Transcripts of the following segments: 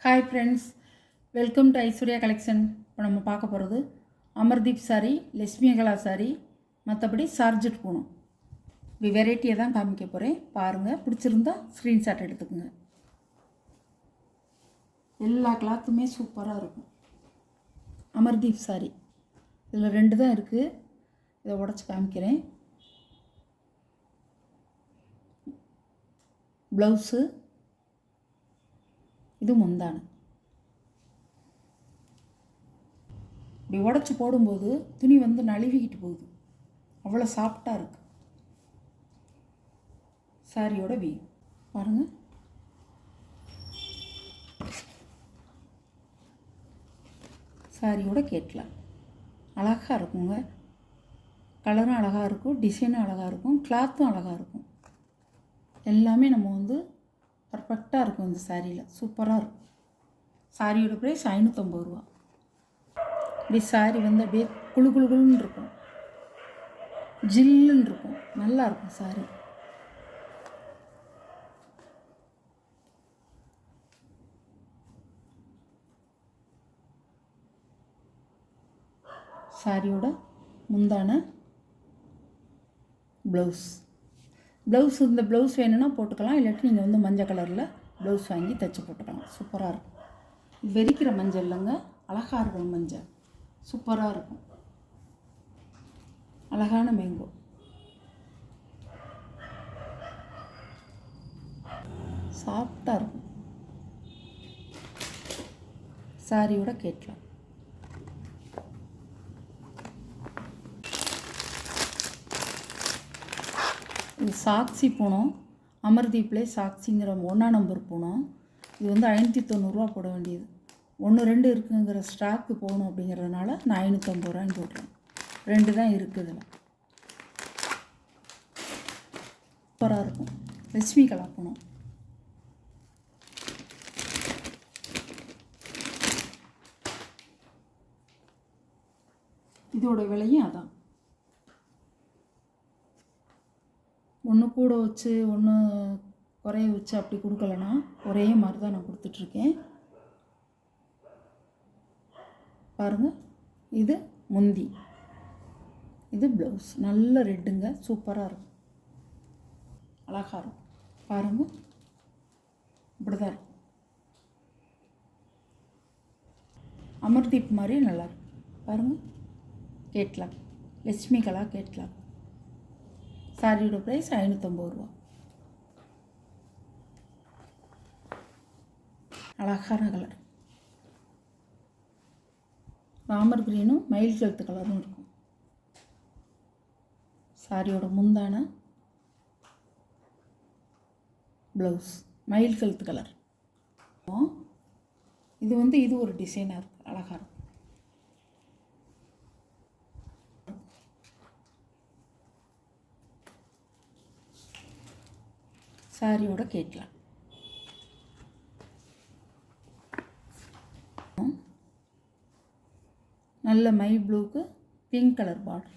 Hi friends, welcome to Aishwarya collection. இப்போ நம்ம பார்க்க போகிறது அமர்தீப் சாரி, லட்சுமிகலா சாரி, மற்றபடி சார்ஜெட் பூனம். இப்படி வெரைட்டியை தான் காமிக்க போகிறேன். பாருங்கள், பிடிச்சிருந்தா ஸ்க்ரீன்ஷாட் எடுத்துக்கோங்க. எல்லா கிளாத்துமே சூப்பராக இருக்கும். அமர்தீப் சாரி இதில் 2 தான் இருக்குது. இதை உடச்சி காமிக்கிறேன். ப்ளவுஸு, இது முந்தானை. இப்படி உடச்சி போடும்போது துணி வந்து நழுவிக்கிட்டு போகுது. அவ்வளோ சாஃப்டாக இருக்குது. சாரியோட வீ பாருங்கள். சாரியோட கேட்கலாம். அழகாக இருக்குங்க. கலரும் அழகாக இருக்கும், டிசைனும் அழகாக இருக்கும், கிளாத்தும் அழகாக இருக்கும். எல்லாமே நம்ம வந்து பர்ஃபெக்டாக இருக்கும். இந்த சாரியில் சூப்பராக இருக்கும். சாரியோட ப்ரைஸ் 550 ரூபா. இப்படி சாரி வந்து அப்படியே குழு குழுன்னு இருக்கும், ஜில்லுன்னு இருக்கும், நல்லாயிருக்கும் சாரி. சாரியோட முந்தான ப்ளவுஸ். இந்த ப்ளவுஸ் வேணும்னா போட்டுக்கலாம், இல்லாட்டி நீங்கள் வந்து மஞ்சள் கலரில் ப்ளவுஸ் வாங்கி தைச்சி போட்டுக்கலாம். சூப்பராக இருக்கும். வெறிக்கிற மஞ்சள் இல்லைங்க, அழகாக இருக்கும் மஞ்சள். சூப்பராக இருக்கும். அழகான மேங்கோ. சாஃப்டாக இருக்கும். சாரியோட கேட்கலாம். இது சாக்சி பூனம். அமர்தீப்லே சாக்சிங்கிற 1ஆம் நம்பர் பூனம். இது வந்து 590 ரூபா போட வேண்டியது. 1-2 இருக்குங்கிற ஸ்டாக்கு போகணும் அப்படிங்கிறதுனால நான் 550 ரூபான்னு போடுறேன். 2 தான் இருக்குது இதில். சூப்பராக இருக்கும். லட்சுமிகலா பூனம். இதோட விலையும் அதான். ஒன்று கூட வச்சு ஒன்று குறைய வச்சு அப்படி கொடுக்கலன்னா ஒரே மாதிரி தான் நான் கொடுத்துட்ருக்கேன். பாருங்கள், இது முந்தி, இது ப்ளவுஸ். நல்ல ரெட்டுங்க, சூப்பராக இருக்கும், அழகாக இருக்கும். பாருங்கள், இப்படி தான் இருக்கும். அமர்தீப் மாதிரி நல்லாயிருக்கும். பாருங்கள், கேட்கலாம். லட்சுமிகலா கேட்கலாம். சாரியோட ப்ரைஸ் 550 ரூபா. அழகான கலர். ராமர் கிரீனும் மயில் கழுத்து கலரும் இருக்கும். சாரியோட முந்தான ப்ளவுஸ் மயில் கழுத்து கலர். இது வந்து இது ஒரு டிசைனாக இருக்குது, அழகாக இருக்கும். சாரியோட கேட்கலாம். நல்ல மை ப்ளூக்கு பிங்க் கலர் பார்டர்.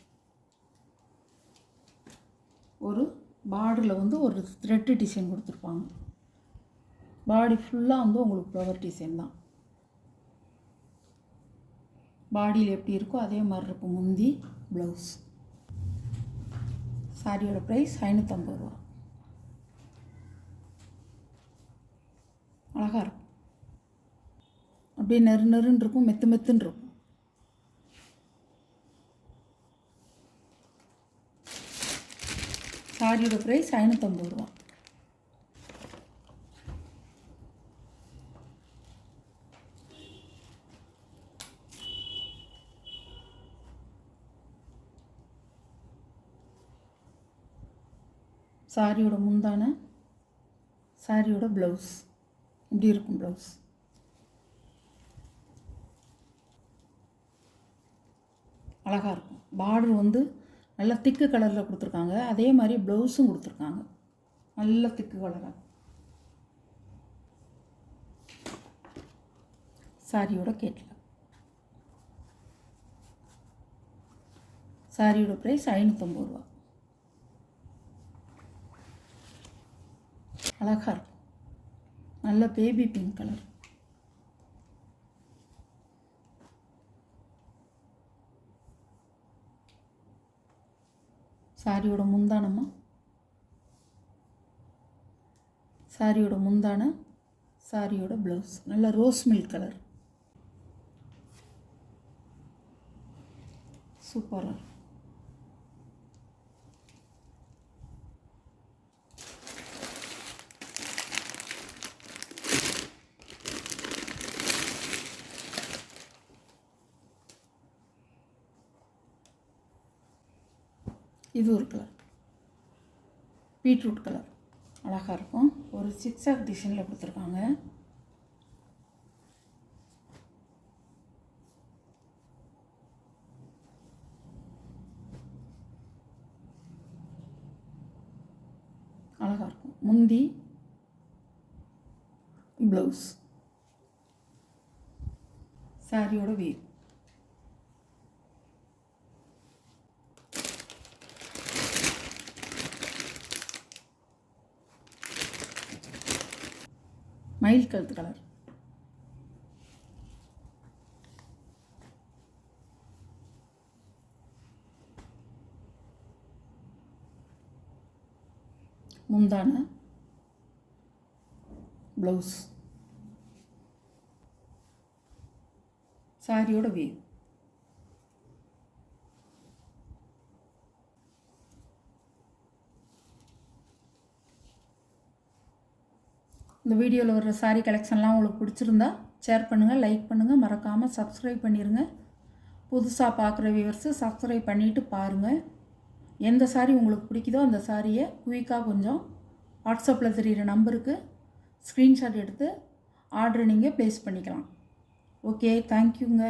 ஒரு பார்டரில் வந்து ஒரு த்ரெட்டு டிசைன் கொடுத்துருப்பாங்க. பாடி ஃபுல்லாக வந்து உங்களுக்கு ஃப்ளவர் டிசைன் தான். பாடியில் எப்படி இருக்கோ அதே மாதிரி இருக்கும் முந்தி, ப்ளவுஸ். சாரியோட ப்ரைஸ் 550 ரூபா. அழகாக இருக்கும். அப்படியே நெருன்னு இருக்கும், மெத்துன்னு இருக்கும். சாரியோட ப்ரைஸ் 550 ரூபா. சாரியோட முந்தான, சாரியோட ப்ளவுஸ் இப்படி இருக்கும். ப்ளவுஸ் அழகாக இருக்கும். பார்டர் வந்து நல்ல திக்கு கலரில் கொடுத்துருக்காங்க. அதே மாதிரி ப்ளவுஸும் கொடுத்துருக்காங்க, நல்ல திக்கு கலராக. சாரியோட கேட்கலாம். சாரியோட ப்ரைஸ் 550 ரூபா. அழகாக இருக்கும். நல்ல பேபி பிங்க் கலர். சாரியோட முந்தானம்மா, சாரியோட முந்தான, சாரியோட ப்ளவுஸ். நல்ல ரோஸ் மில்க் கலர், சூப்பராக. இது ஒரு கலர், பீட்ரூட் கலர், அழகாக இருக்கும். ஒரு சிக்ஸாக் டிசைனில் கொடுத்துருக்காங்க. அழகாக இருக்கும். முந்தி, ப்ளவுஸ், சாரியோட வேவ். மயில் கழுத்து கலர், முந்தான, ப்ளவுஸ், சாரியோட வேவ். இந்த வீடியோவில் வர்ற சாரீ கலெக்ஷன்லாம் உங்களுக்கு பிடிச்சிருந்தா ஷேர் பண்ணுங்கள், லைக் பண்ணுங்கள், மறக்காமல் சப்ஸ்கிரைப் பண்ணிடுங்க. புதுசாக பார்க்குற வியூவர்ஸு சப்ஸ்கிரைப் பண்ணிவிட்டு பாருங்கள். எந்த சாரீ உங்களுக்கு பிடிக்குதோ அந்த சாரியை குயிக்காக கொஞ்சம் வாட்ஸ்அப்பில் தெரிகிற நம்பருக்கு ஸ்க்ரீன்ஷாட் எடுத்து ஆர்டர் நீங்கள் ப்ளேஸ் பண்ணிக்கலாம். ஓகே, தேங்க்யூங்க.